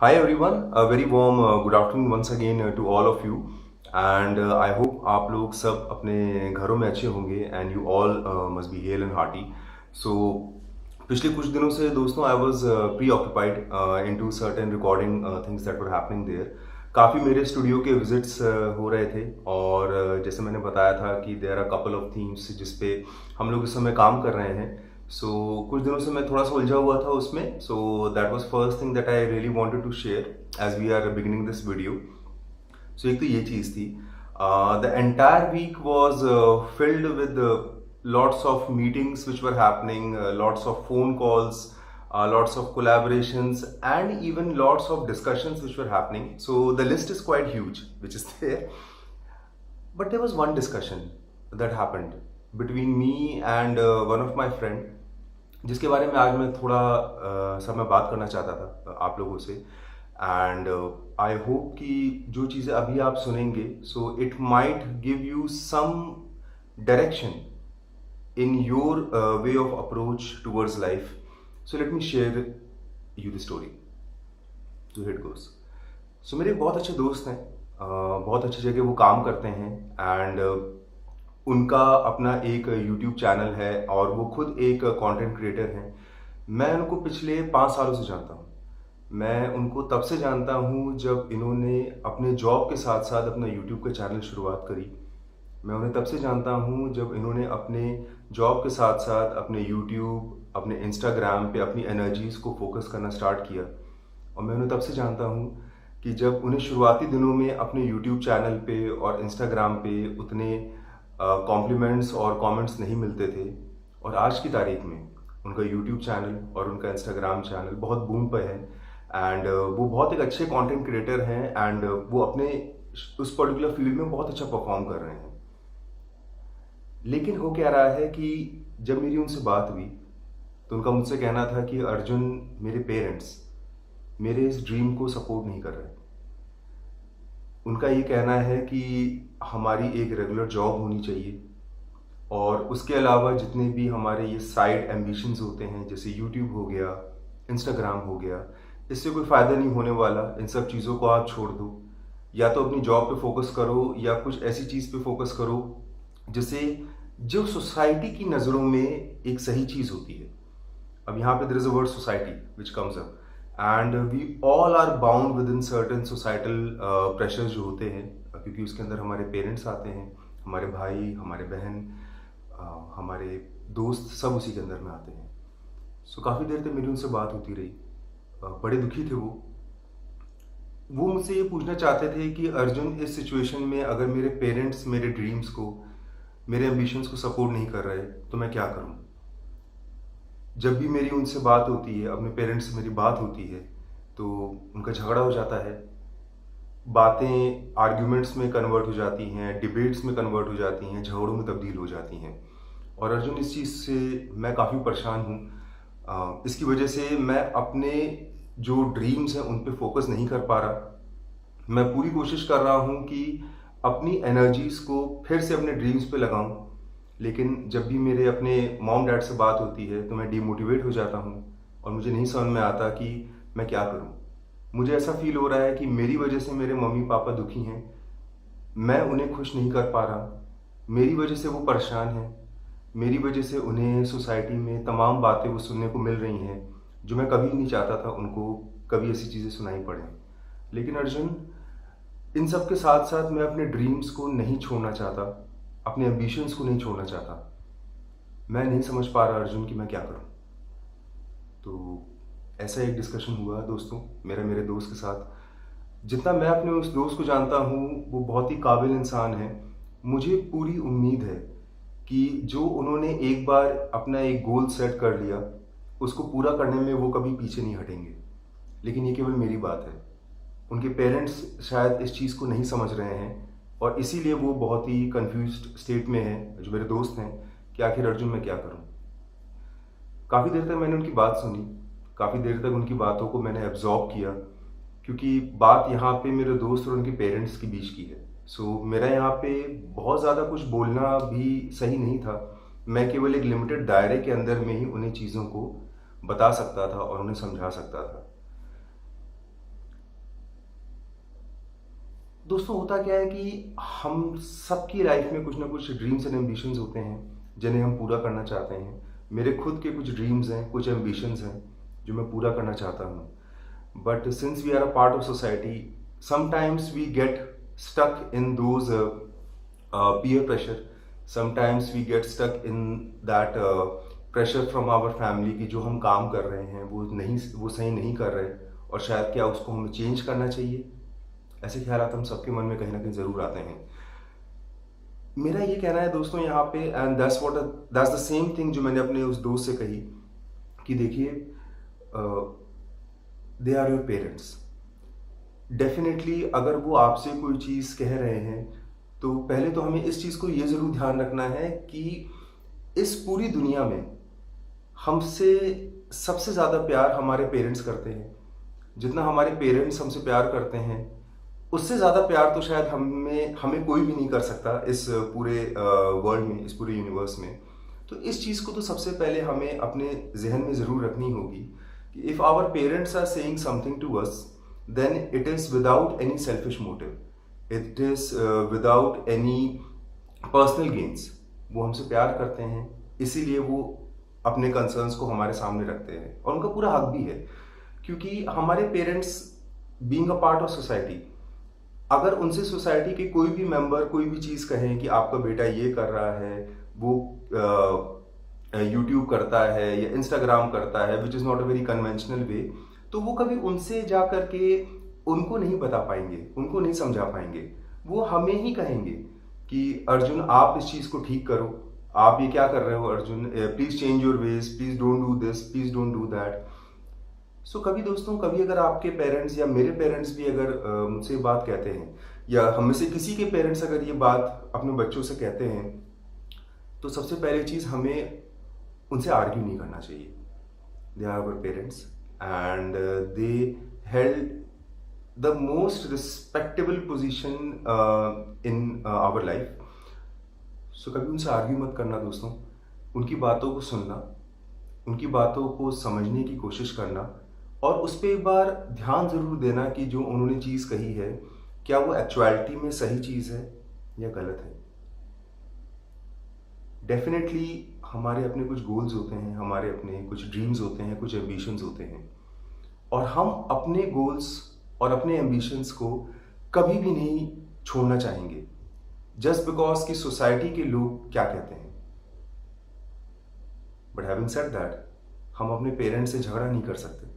Hi everyone, a very warm good afternoon once again to all of you and I hope आप लोग सब अपने घरों में अच्छे होंगे and you all must be hale and hearty. So पिछले कुछ दिनों से दोस्तों I was preoccupied into certain recording things that were happening there. काफ़ी मेरे स्टूडियो के विजिट्स हो रहे थे और जैसे मैंने बताया था कि there are couple of themes जिस पे हम लोग इस समय काम कर रहे हैं. सो कुछ दिनों से मैं थोड़ा सा उलझा हुआ था उसमें. So that was first thing that I really wanted to share as we are beginning this video. So एक तो ये चीज़ थी. The entire week was filled with lots of meetings which were happening, lots of phone calls, lots of collaborations and even lots of discussions which were happening. So the list is quite huge which is there. But there was one discussion that happened between me and one of my friend, जिसके बारे में आज मैं थोड़ा समय बात करना चाहता था आप लोगों से. एंड आई होप कि जो चीज़ें अभी आप सुनेंगे so it might give you some direction in your way of approach towards life. So let me share you the story. So here it goes. So मेरे एक बहुत अच्छे दोस्त हैं, बहुत अच्छी जगह वो काम करते हैं एंड उनका अपना एक यूट्यूब चैनल है और वो खुद एक कंटेंट क्रिएटर हैं. मैं उनको पिछले 5 सालों से जानता हूँ. मैं उनको तब से जानता हूँ जब इन्होंने अपने जॉब के साथ साथ अपना यूट्यूब का चैनल शुरुआत करी. मैं उन्हें तब से जानता हूँ जब इन्होंने अपने जॉब के साथ साथ अपने यूट्यूब, अपने इंस्टाग्राम पे अपनी एनर्जीज़ को फोकस करना स्टार्ट किया. और मैं उन्हें तब से जानता हूँ कि जब उन्हें शुरुआती दिनों में अपने यूट्यूब चैनल पे और इंस्टाग्राम पे उतने कॉम्प्लीमेंट्स और कमेंट्स नहीं मिलते थे. और आज की तारीख में उनका यूट्यूब चैनल और उनका इंस्टाग्राम चैनल बहुत बूम पे है एंड वो बहुत एक अच्छे कंटेंट क्रिएटर हैं एंड वो अपने उस पर्टिकुलर फील्ड में बहुत अच्छा परफॉर्म कर रहे हैं. लेकिन हो क्या रहा है कि जब मेरी उनसे बात हुई तो उनका मुझसे कहना था कि अर्जुन, मेरे पेरेंट्स मेरे इस ड्रीम को सपोर्ट नहीं कर रहे. उनका ये कहना है कि हमारी एक रेगुलर जॉब होनी चाहिए और उसके अलावा जितने भी हमारे ये साइड एम्बिशंस होते हैं जैसे यूट्यूब हो गया, इंस्टाग्राम हो गया, इससे कोई फ़ायदा नहीं होने वाला. इन सब चीज़ों को आप छोड़ दो, या तो अपनी जॉब पे फोकस करो या कुछ ऐसी चीज़ पे फोकस करो जिसे जो सोसाइटी की नज़रों में एक सही चीज़ होती है. अब यहाँ पे there is a word society which comes up and we all are bound within certain societal pressures जो होते हैं, क्योंकि उसके अंदर हमारे पेरेंट्स आते हैं, हमारे भाई, हमारे बहन, हमारे दोस्त, सब उसी के अंदर में आते हैं. सो काफ़ी देर तक मेरी उनसे बात होती रही. बड़े दुखी थे वो मुझसे ये पूछना चाहते थे कि अर्जुन, इस सिचुएशन में अगर मेरे पेरेंट्स मेरे ड्रीम्स को, मेरे एम्बिशंस को सपोर्ट नहीं कर रहे तो मैं क्या करूं. जब भी मेरी उनसे बात होती है, अपने पेरेंट्स से मेरी बात होती है, तो उनका झगड़ा हो जाता है. बातें आर्ग्यूमेंट्स में कन्वर्ट हो जाती हैं, डिबेट्स में कन्वर्ट हो जाती हैं, झगड़ों में तब्दील हो जाती हैं. और अर्जुन, इस चीज़ से मैं काफ़ी परेशान हूँ. इसकी वजह से मैं अपने जो ड्रीम्स हैं उन पे फोकस नहीं कर पा रहा. मैं पूरी कोशिश कर रहा हूँ कि अपनी एनर्जीज़ को फिर से अपने ड्रीम्स पे लगाऊं. लेकिन जब भी मेरे अपने मॉम डैड से बात होती है तो मैं डीमोटिवेट हो जाता हूँ और मुझे नहीं समझ में आता कि मैं क्या करूँ. मुझे ऐसा फील हो रहा है कि मेरी वजह से मेरे मम्मी पापा दुखी हैं, मैं उन्हें खुश नहीं कर पा रहा. मेरी वजह से वो परेशान हैं, मेरी वजह से उन्हें सोसाइटी में तमाम बातें वो सुनने को मिल रही हैं जो मैं कभी नहीं चाहता था उनको कभी ऐसी चीज़ें सुनाई पड़ें. लेकिन अर्जुन, इन सब के साथ साथ मैं अपने ड्रीम्स को नहीं छोड़ना चाहता, अपने एम्बिशंस को नहीं छोड़ना चाहता. मैं नहीं समझ पा रहा अर्जुन कि मैं क्या करूं. तो ऐसा एक डिस्कशन हुआ दोस्तों मेरा मेरे दोस्त के साथ. जितना मैं अपने उस दोस्त को जानता हूं वो बहुत ही काबिल इंसान है. मुझे पूरी उम्मीद है कि जो उन्होंने एक बार अपना एक गोल सेट कर लिया उसको पूरा करने में वो कभी पीछे नहीं हटेंगे. लेकिन ये केवल मेरी बात है. उनके पेरेंट्स शायद इस चीज़ को नहीं समझ रहे हैं और इसीलिए वो बहुत ही कंफ्यूज्ड स्टेट में हैं, जो मेरे दोस्त हैं, कि आखिर अर्जुन मैं क्या करूं. काफ़ी देर तक मैंने उनकी बात सुनी, काफ़ी देर तक उनकी बातों को मैंने एब्जॉर्ब किया, क्योंकि बात यहाँ पे मेरे दोस्त और उनके पेरेंट्स के बीच की है. सो मेरा यहाँ पे बहुत ज़्यादा कुछ बोलना भी सही नहीं था. मैं केवल एक लिमिटेड दायरे के अंदर में ही उन्हें चीज़ों को बता सकता था और उन्हें समझा सकता था. दोस्तों होता क्या है कि हम सबकी लाइफ में कुछ ना कुछ ड्रीम्स एंड एम्बिशंस होते हैं जिन्हें हम पूरा करना चाहते हैं। मेरे खुद के कुछ ड्रीम्स हैं, कुछ एम्बिशंस हैं जो मैं पूरा करना चाहता हूँ। But since we are a part of society, sometimes we get stuck in those peer pressure. Sometimes we get stuck in that pressure from our family कि जो हम काम कर रहे हैं वो सही नहीं कर रहे, और शायद क्या उसको हमें चेंज करना चाहिए। ऐसे ख्यालात हम सबके मन में कहीं ना कहीं ज़रूर आते हैं। मेरा ये कहना है दोस्तों यहाँ पे, and that's the same thing जो मैंने अपने उस दोस्त से कही कि देखिए, they are your parents. Definitely अगर वो आपसे कोई चीज़ कह रहे हैं तो पहले तो हमें इस चीज़ को ये ज़रूर ध्यान रखना है कि इस पूरी दुनिया में हमसे सबसे ज़्यादा प्यार हमारे पेरेंट्स करते हैं। जितना हमारे पेरेंट्स हमसे प्यार करते हैं उससे ज़्यादा प्यार तो शायद हमें कोई भी नहीं कर सकता इस पूरे वर्ल्ड में, इस पूरे यूनिवर्स में। तो इस चीज़ को तो सबसे पहले हमें अपने जहन में ज़रूर रखनी होगी कि if our parents are saying something to us, then it is without any selfish motive. It is without any personal gains. वो हमसे प्यार करते हैं, इसीलिए वो अपने कंसर्न्स को हमारे सामने रखते हैं, और उनका पूरा हक भी है। क्योंकि हमारे parents being a part of society, अगर उनसे सोसाइटी के कोई भी मेंबर कोई भी चीज़ कहें कि आपका बेटा ये कर रहा है, वो यूट्यूब करता है या इंस्टाग्राम करता है, which is not a very conventional way, तो वो कभी उनसे जा कर के उनको नहीं बता पाएंगे, उनको नहीं समझा पाएंगे। वो हमें ही कहेंगे कि अर्जुन आप इस चीज़ को ठीक करो, आप ये क्या कर रहे हो Arjun, please change your ways, please don't do this, please don't do that. So कभी दोस्तों, कभी अगर आपके पेरेंट्स या मेरे पेरेंट्स भी अगर मुझसे बात कहते हैं, या हम में से किसी के पेरेंट्स अगर ये बात अपने बच्चों से कहते हैं, तो सबसे पहली चीज़ हमें उनसे आर्ग्यू नहीं करना चाहिए। They are our parents and they held the most respectable position in our life. So कभी उनसे आर्ग्यू मत करना दोस्तों, उनकी बातों को सुनना, उनकी बातों को समझने की कोशिश करना, और उस पर एक बार ध्यान ज़रूर देना कि जो उन्होंने चीज़ कही है क्या वो एक्चुअलिटी में सही चीज़ है या गलत है। डेफिनेटली हमारे अपने कुछ गोल्स होते हैं, हमारे अपने कुछ ड्रीम्स होते हैं, कुछ एम्बिशंस होते हैं, और हम अपने गोल्स और अपने एम्बिशंस को कभी भी नहीं छोड़ना चाहेंगे जस्ट बिकॉज कि सोसाइटी के लोग क्या कहते हैं। बट हैविंग सेड दैट, हम अपने पेरेंट्स से झगड़ा नहीं कर सकते,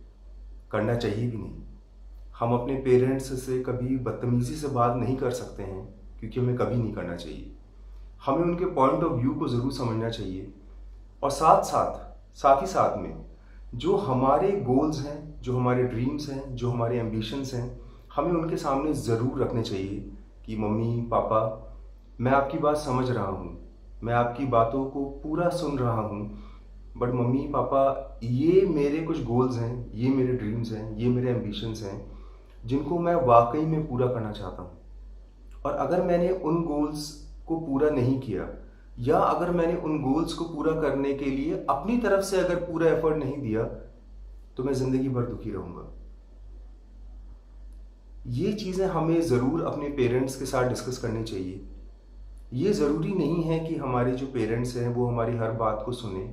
करना चाहिए भी नहीं। हम अपने पेरेंट्स से कभी बदतमीजी से बात नहीं कर सकते हैं, क्योंकि हमें कभी नहीं करना चाहिए। हमें उनके पॉइंट ऑफ व्यू को ज़रूर समझना चाहिए, और साथ ही साथ में जो हमारे गोल्स हैं, जो हमारे ड्रीम्स हैं, जो हमारे एम्बिशंस हैं, हमें उनके सामने ज़रूर रखने चाहिए कि मम्मी पापा, मैं आपकी बात समझ रहा हूँ, मैं आपकी बातों को पूरा सुन रहा हूँ, बट मम्मी पापा ये मेरे कुछ गोल्स हैं, ये मेरे ड्रीम्स हैं, ये मेरे एम्बिशंस हैं जिनको मैं वाकई में पूरा करना चाहता हूँ। और अगर मैंने उन गोल्स को पूरा नहीं किया, या अगर मैंने उन गोल्स को पूरा करने के लिए अपनी तरफ से अगर पूरा एफर्ट नहीं दिया, तो मैं जिंदगी भर दुखी रहूंगा। ये चीज़ें हमें ज़रूर अपने पेरेंट्स के साथ डिस्कस करनी चाहिए। ये ज़रूरी नहीं है कि हमारे जो पेरेंट्स हैं वो हमारी हर बात को सुने।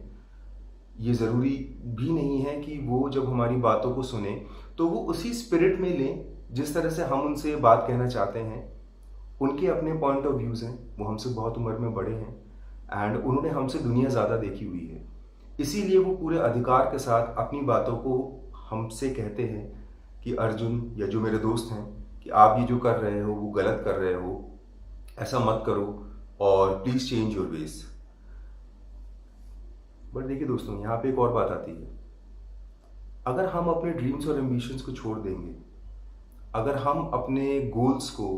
ये ज़रूरी भी नहीं है कि वो जब हमारी बातों को सुने तो वो उसी स्पिरिट में लें जिस तरह से हम उनसे बात कहना चाहते हैं। उनके अपने पॉइंट ऑफ व्यूज़ हैं, वो हमसे बहुत उम्र में बड़े हैं, एंड उन्होंने हमसे दुनिया ज़्यादा देखी हुई है, इसीलिए वो पूरे अधिकार के साथ अपनी बातों को हमसे कहते हैं कि अर्जुन या जो मेरे दोस्त हैं, कि आप ये जो कर रहे हो वो गलत कर रहे हो, ऐसा मत करो, और please change your veg. But देखिए दोस्तों, यहाँ पे एक और बात आती है। अगर हम अपने ड्रीम्स और एम्बिशंस को छोड़ देंगे, अगर हम अपने गोल्स को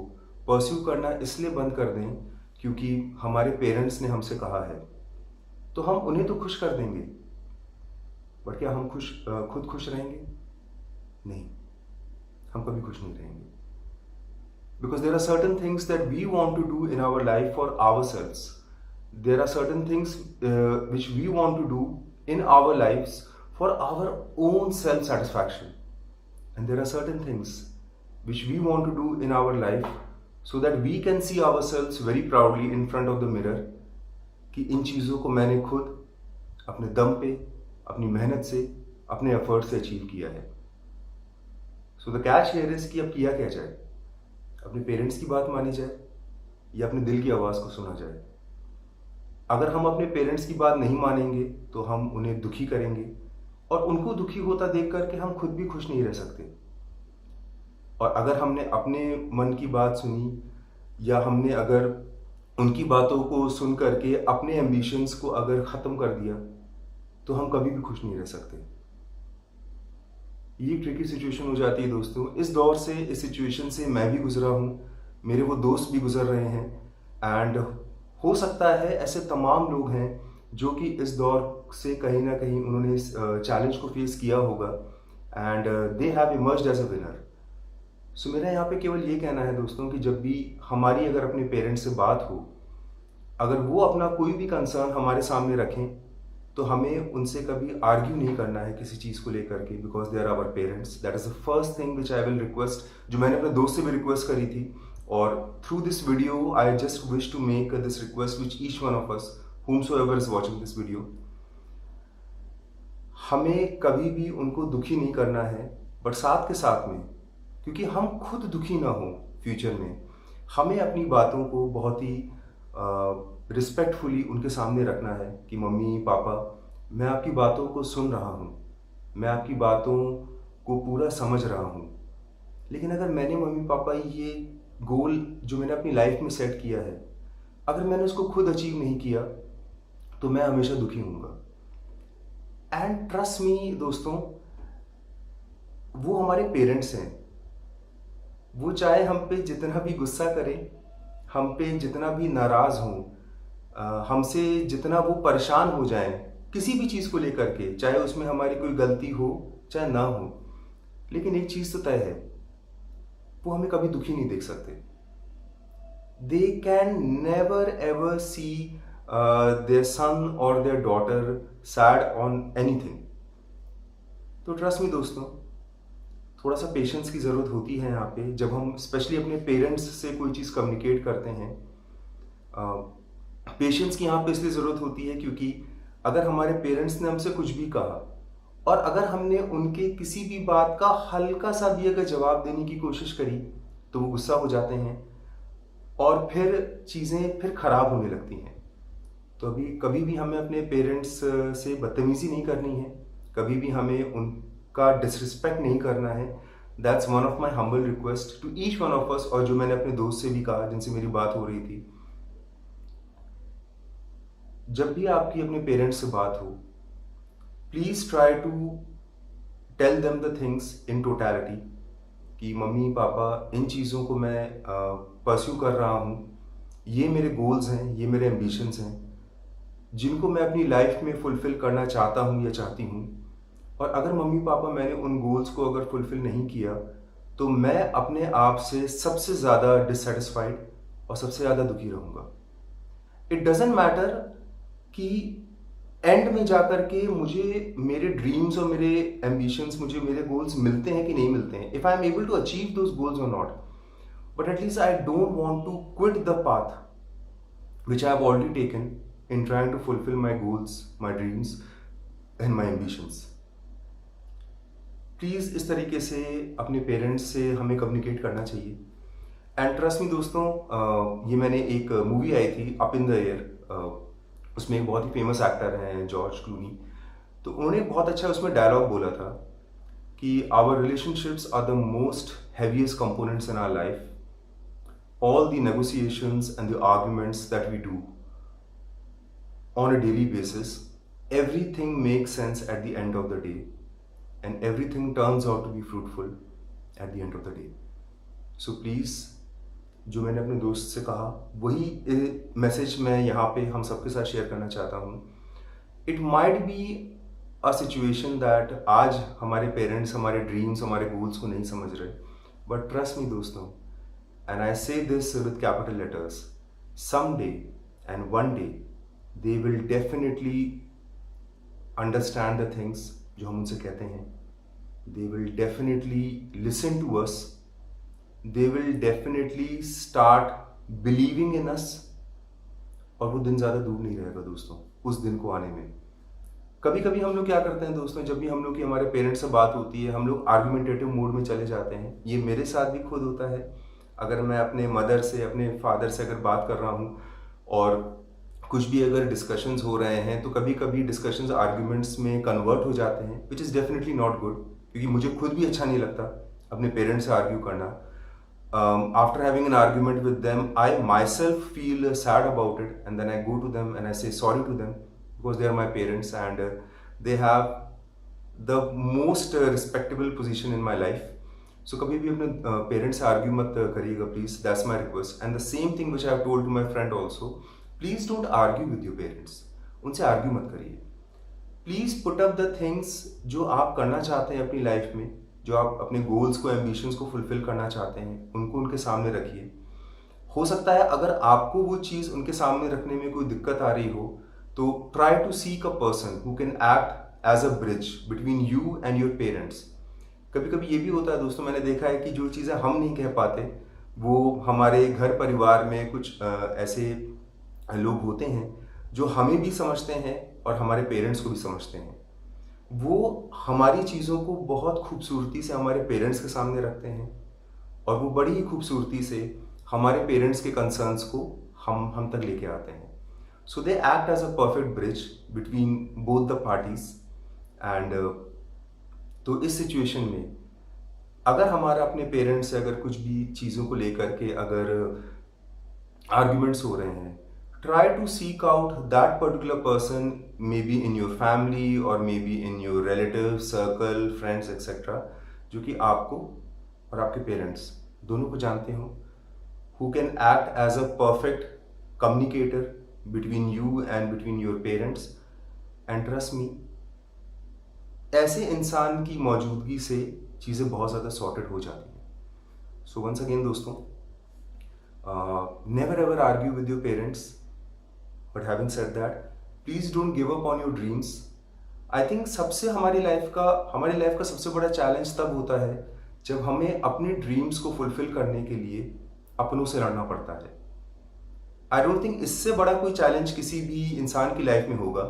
परस्यू करना इसलिए बंद कर दें क्योंकि हमारे पेरेंट्स ने हमसे कहा है, तो हम उन्हें तो खुश कर देंगे, बट क्या हम खुद खुश रहेंगे? नहीं, हम कभी खुश नहीं रहेंगे। Because there are certain things that we want to do in our life for ourselves. There are certain things which we want to do in our lives for our own self-satisfaction. And there are certain things which we want to do in our life so that we can see ourselves very proudly in front of the mirror कि इन चीज़ों को मैंने खुद अपने दम पे, अपनी मेहनत से, अपने एफर्ट से अचीव किया है। So the catch here is कि अब किया क्या जाए, अपने पेरेंट्स की बात मानी जाए या अपने दिल की आवाज़ को सुना जाए। अगर हम अपने पेरेंट्स की बात नहीं मानेंगे तो हम उन्हें दुखी करेंगे, और उनको दुखी होता देख करके हम खुद भी खुश नहीं रह सकते। और अगर हमने अपने मन की बात सुनी, या हमने अगर उनकी बातों को सुन करके अपने एम्बिशंस को अगर ख़त्म कर दिया, तो हम कभी भी खुश नहीं रह सकते। ये ट्रिकी सिचुएशन हो जाती है दोस्तों। इस दौर से, इस सिचुएशन से मैं भी गुजरा हूँ, मेरे वो दोस्त भी गुजर रहे हैं, एंड हो सकता है ऐसे तमाम लोग हैं जो कि इस दौर से कहीं ना कहीं उन्होंने इस चैलेंज को फेस किया होगा, and they have emerged as a winner. So मेरा यहाँ पे केवल ये कहना है दोस्तों कि जब भी हमारी अगर अपने पेरेंट्स से बात हो, अगर वो अपना कोई भी कंसर्न हमारे सामने रखें, तो हमें उनसे कभी आर्ग्यू नहीं करना है किसी चीज़ को लेकर के, because they are our parents. That is the first thing which I will request, जो मैंने अपने दोस्त से भी रिक्वेस्ट करी थी, और through this video I just wish to make this request which each one of us whomsoever is watching this video। हमें कभी भी उनको दुखी नहीं करना है, बट साथ के साथ में, क्योंकि हम खुद दुखी ना हो फ्यूचर में, हमें अपनी बातों को बहुत ही रिस्पेक्टफुली उनके सामने रखना है कि मम्मी पापा, मैं आपकी बातों को सुन रहा हूँ, मैं आपकी बातों को पूरा समझ रहा हूँ, लेकिन अगर मैंने मम्मी पापा ये गोल जो मैंने अपनी लाइफ में सेट किया है, अगर मैंने उसको खुद अचीव नहीं किया, तो मैं हमेशा दुखी होऊंगा। एंड ट्रस्ट मी दोस्तों, वो हमारे पेरेंट्स हैं। वो चाहे हम पे जितना भी गुस्सा करें, हम पे जितना भी नाराज हों, हमसे जितना वो परेशान हो जाएं किसी भी चीज़ को लेकर के, चाहे उसमें हमारी कोई गलती हो चाहे ना हो, लेकिन एक चीज़ तो तय है, वो हमें कभी दुखी नहीं देख सकते। They can never ever see their son or their daughter sad on anything। तो ट्रस्ट मी दोस्तों, थोड़ा सा पेशेंस की ज़रूरत होती है यहाँ पे, जब हम स्पेशली अपने पेरेंट्स से कोई चीज़ कम्युनिकेट करते हैं। पेशेंस की यहाँ पे इसलिए ज़रूरत होती है क्योंकि अगर हमारे पेरेंट्स ने हमसे कुछ भी कहा, और अगर हमने उनके किसी भी बात का हल्का सा भी अगर जवाब देने की कोशिश करी, तो वो गुस्सा हो जाते हैं, और फिर चीज़ें फिर ख़राब होने लगती हैं। तो अभी कभी भी हमें अपने पेरेंट्स से बदतमीज़ी नहीं करनी है, कभी भी हमें उनका डिसरिस्पेक्ट नहीं करना है। That's one of my humble request to each one of us. और जो मैंने अपने दोस्त से भी कहा जिनसे मेरी बात हो रही थी, जब भी आपकी अपने पेरेंट्स से बात हो, please try to tell them the things in totality कि मम्मी पापा, इन चीज़ों को मैं परस्यू कर रहा हूँ, ये मेरे गोल्स हैं, ये मेरे एम्बिशंस हैं, जिनको मैं अपनी लाइफ में फुलफ़िल करना चाहता हूँ या चाहती हूँ। और अगर मम्मी पापा मैंने उन गोल्स को अगर फुलफ़िल नहीं किया, तो मैं अपने आप से सबसे ज़्यादा डिससेटिस्फाइड और सबसे ज़्यादा दुखी रहूँगा। इट डजेंट मैटर कि एंड में जाकर के मुझे मेरे ड्रीम्स और मेरे एम्बिशंस, मुझे मेरे गोल्स मिलते हैं कि नहीं मिलते हैं, if I am able to achieve those goals और not, but at least I don't want to quit the path which I have already taken in trying to fulfill my goals, my dreams and my ambitions। Please इस तरीके से अपने parents से हमें communicate करना चाहिए। And trust me दोस्तों, ये मैंने एक मूवी आई थी अप इन द एयर, उसमें एक बहुत ही फेमस एक्टर हैं जॉर्ज क्लूनी। तो उन्होंने बहुत अच्छा उसमें डायलॉग बोला था कि our relationships are the most heaviest components in our life, all the negotiations and the arguments that we do on a daily basis, everything makes sense at the end of the day, and everything turns out to be fruitful at the end of the day। So please, जो मैंने अपने दोस्त से कहा, वही message मैं यहाँ पे हम सबके साथ शेयर करना चाहता हूँ। It might be a situation that आज हमारे पेरेंट्स हमारे ड्रीम्स, हमारे गोल्स को नहीं समझ रहे, बट ट्रस्ट मी दोस्तों, and I say this with capital letters, some day and one day they will definitely understand the things जो हम उनसे कहते हैं। They will definitely listen to us, they will definitely start believing in us, और वो दिन ज़्यादा दूर नहीं रहेगा दोस्तों उस दिन को आने में। कभी कभी हम लोग क्या करते हैं दोस्तों, जब भी हम लोग की हमारे पेरेंट्स से बात होती है, हम लोग आर्गुमेंटेटिव मोड में चले जाते हैं। ये मेरे साथ भी खुद होता है। अगर मैं अपने मदर से, अपने फादर से अगर बात कर रहा हूँ और कुछ भी अगर डिस्कशंस हो रहे हैं, तो कभी कभी डिस्कशंस आर्ग्यूमेंट्स में कन्वर्ट हो जाते हैं, which is definitely not good, क्योंकि मुझे खुद भी अच्छा नहीं लगता अपने पेरेंट्स से आर्ग्यू करना। After having an argument with them, I myself feel sad about it, and then I go to them and I say sorry to them, because they are my parents and they have the most respectable position in my life. So कभी भी अपने parents से argue मत करिएगा please, that's my request. And the same thing which I have told to my friend also, please don't argue with your parents. उनसे argue मत करिए। Please put up the things जो आप करना चाहते हैं अपनी लाइफ में, जो आप अपने गोल्स को, एम्बिशंस को फुलफिल करना चाहते हैं, उनको उनके सामने रखिए। हो सकता है अगर आपको वो चीज़ उनके सामने रखने में कोई दिक्कत आ रही हो, तो try to seek a person who can act as a bridge between you and your parents. कभी कभी ये भी होता है दोस्तों, मैंने देखा है कि जो चीज़ें हम नहीं कह पाते, वो हमारे घर परिवार में कुछ ऐसे लोग होते हैं जो हमें भी समझते हैं और हमारे पेरेंट्स को भी समझते हैं। वो हमारी चीज़ों को बहुत खूबसूरती से हमारे पेरेंट्स के सामने रखते हैं, और वो बड़ी ही खूबसूरती से हमारे पेरेंट्स के कंसर्न्स को हम तक लेके आते हैं। So they act as a perfect bridge between both the parties. And तो इस सिचुएशन में अगर हमारा अपने पेरेंट्स से अगर कुछ भी चीज़ों को लेकर के अगर आर्ग्यूमेंट्स हो रहे हैं, try to seek out that particular person, maybe in your family or maybe in your relative circle, friends etc., जो कि आपको और आपके पेरेंट्स दोनों को जानते हो, who can act as a perfect communicator between you and between your parents, and trust me, ऐसे इंसान की मौजूदगी से चीज़ें बहुत ज़्यादा सॉर्टेड हो जाती हैं। सो वंस अगेन दोस्तों, never ever argue with your parents. But having said that, please don't give up on your dreams. I think सबसे हमारी लाइफ का सबसे बड़ा चैलेंज तब होता है जब हमें अपने ड्रीम्स को फुलफिल करने के लिए अपनों से लड़ना पड़ता है। आई डोंट थिंक इससे बड़ा कोई चैलेंज किसी भी इंसान की लाइफ में होगा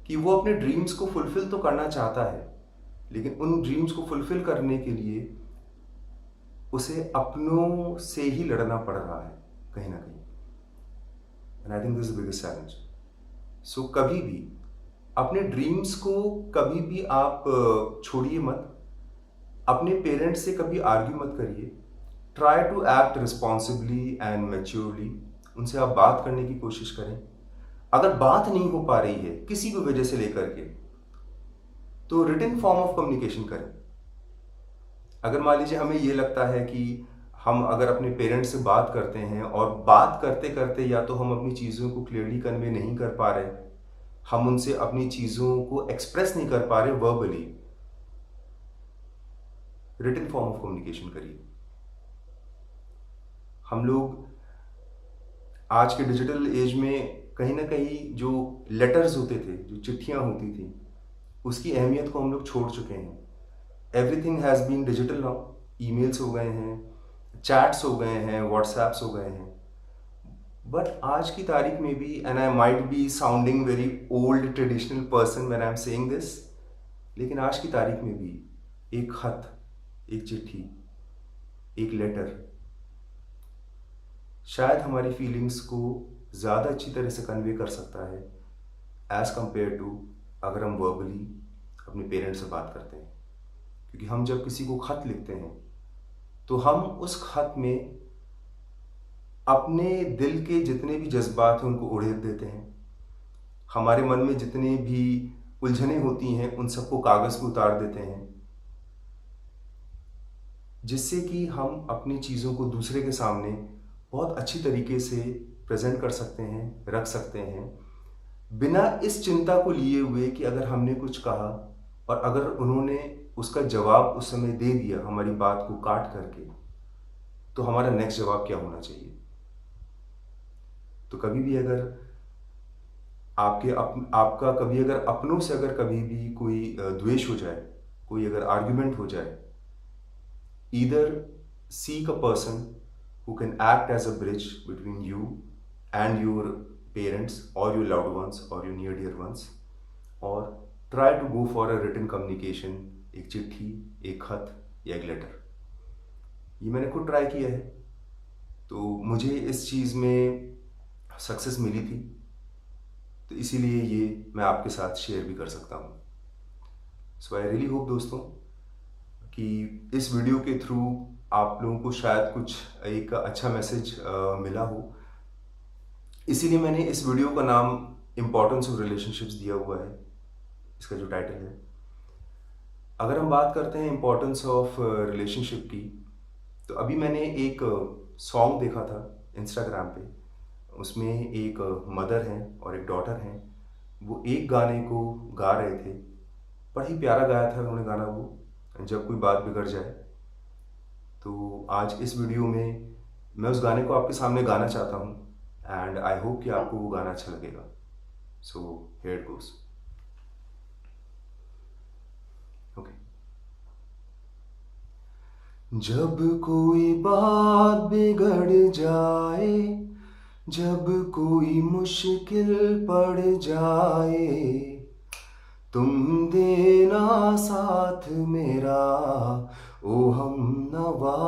कि वो अपने ड्रीम्स को फुलफिल तो करना चाहता है, लेकिन उन ड्रीम्स को फुलफिल करने के लिए उसे अपनों से ही लड़ना पड़ रहा है कहीं ना कहीं। And I think this is the biggest challenge. So कभी भी अपने ड्रीम्स को कभी भी आप छोड़िए मत, अपने पेरेंट्स से कभी आर्ग्यू मत करिए। Try to act responsibly and maturely. उनसे आप बात करने की कोशिश करें। अगर बात नहीं हो पा रही है किसी भी वजह से लेकर के, तो रिटन फॉर्म ऑफ कम्युनिकेशन करें। अगर मान लीजिए हमें ये लगता है कि हम अगर अपने पेरेंट्स से बात करते हैं और बात करते करते या तो हम अपनी चीज़ों को क्लियरली कन्वे नहीं कर पा रहे, हम उनसे अपनी चीज़ों को एक्सप्रेस नहीं कर पा रहे verbally, written form of communication करिए। हम लोग आज के डिजिटल एज में कहीं ना कहीं जो लेटर्स होते थे, जो चिट्ठियाँ होती थी, उसकी अहमियत को हम लोग छोड़ चुके हैं। Everything has been digital now. Emails हो गए हैं, चैट्स हो गए हैं, व्हाट्सएप्स हो गए हैं। बट आज की तारीख में भी, and I might be sounding very old traditional person when I am saying this, लेकिन आज की तारीख में भी एक खत, एक चिट्ठी, एक लेटर शायद हमारी फीलिंग्स को ज़्यादा अच्छी तरह से कन्वे कर सकता है एज़ कम्पेयर टू अगर हम वर्बली अपने पेरेंट्स से बात करते हैं। क्योंकि हम जब किसी को खत लिखते हैं तो हम उस खत में अपने दिल के जितने भी जज्बात हैं उनको उड़ेल देते हैं। हमारे मन में जितने भी उलझने होती हैं उन सबको कागज़ पर उतार देते हैं, जिससे कि हम अपनी चीज़ों को दूसरे के सामने बहुत अच्छी तरीके से प्रेजेंट कर सकते हैं, रख सकते हैं, बिना इस चिंता को लिए हुए कि अगर हमने कुछ कहा और अगर उन्होंने उसका जवाब उस समय दे दिया हमारी बात को काट करके, तो हमारा नेक्स्ट जवाब क्या होना चाहिए। तो कभी भी अगर आपका कभी अगर अपनों से अगर कभी भी कोई द्वेष हो जाए, कोई अगर आर्ग्यूमेंट हो जाए, either seek a person who can act as a bridge between you and your parents or your loved ones or your near dear ones, or try to go for a written communication, एक चिट्ठी, एक खत या एक letter. ये मैंने खुद try किया है, तो मुझे इस चीज़ में सक्सेस मिली थी, तो इसीलिए ये मैं आपके साथ शेयर भी कर सकता हूँ। सो आई रियली होप दोस्तों कि इस वीडियो के थ्रू आप लोगों को शायद कुछ एक अच्छा मैसेज मिला हो। इसीलिए मैंने इस वीडियो का नाम इम्पोर्टेंस ऑफ रिलेशनशिप्स दिया हुआ है, इसका जो टाइटल है। अगर हम बात करते हैं इम्पोर्टेंस ऑफ रिलेशनशिप की, तो अभी मैंने एक सॉन्ग देखा था इंस्टाग्राम पे। उसमें एक मदर हैं और एक डॉटर हैं, वो एक गाने को गा रहे थे। बड़ा ही प्यारा गाया था उन्होंने गाना वो, जब कोई बात बिगड़ जाए। तो आज इस वीडियो में मैं उस गाने को आपके सामने गाना चाहता हूँ, एंड आई होप कि आपको वो गाना अच्छा लगेगा। So here it goes. Okay. जब कोई बात बिगड़ जाए, जब कोई मुश्किल पड़ जाए, तुम देना साथ मेरा ओ हम नवा।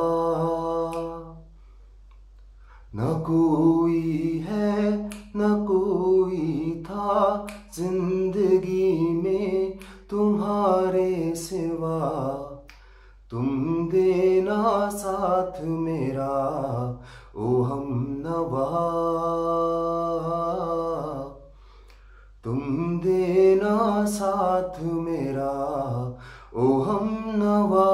न कोई है न कोई था जिंदगी में तुम्हारे सिवा, तुम देना साथ मेरा ओ हम नवा, तुम देना साथ मेरा ओ हम नवा।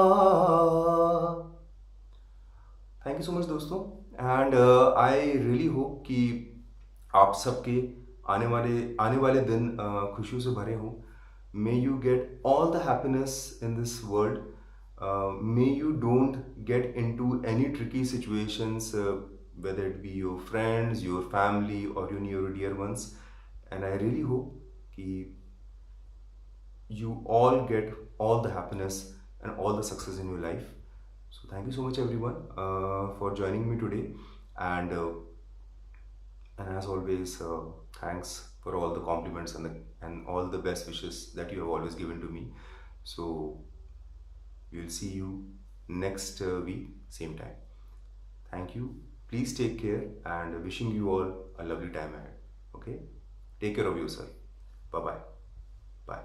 थैंक यू सो मच दोस्तों, एंड आई रियली होप कि आप सबके आने वाले दिन खुशियों से भरे हों। May you get all the happiness in this world, may you don't get into any tricky situations, whether it be your friends, your family or your near dear ones, and I really hope कि you all get all the happiness and all the success in your life. So thank you so much everyone for joining me today, and as always, thanks for all the compliments and all the best wishes that you have always given to me. So we'll see you next week, same time. Thank you. Please take care, and wishing you all a lovely time ahead. Okay? Take care of yourself. Bye-bye. Bye.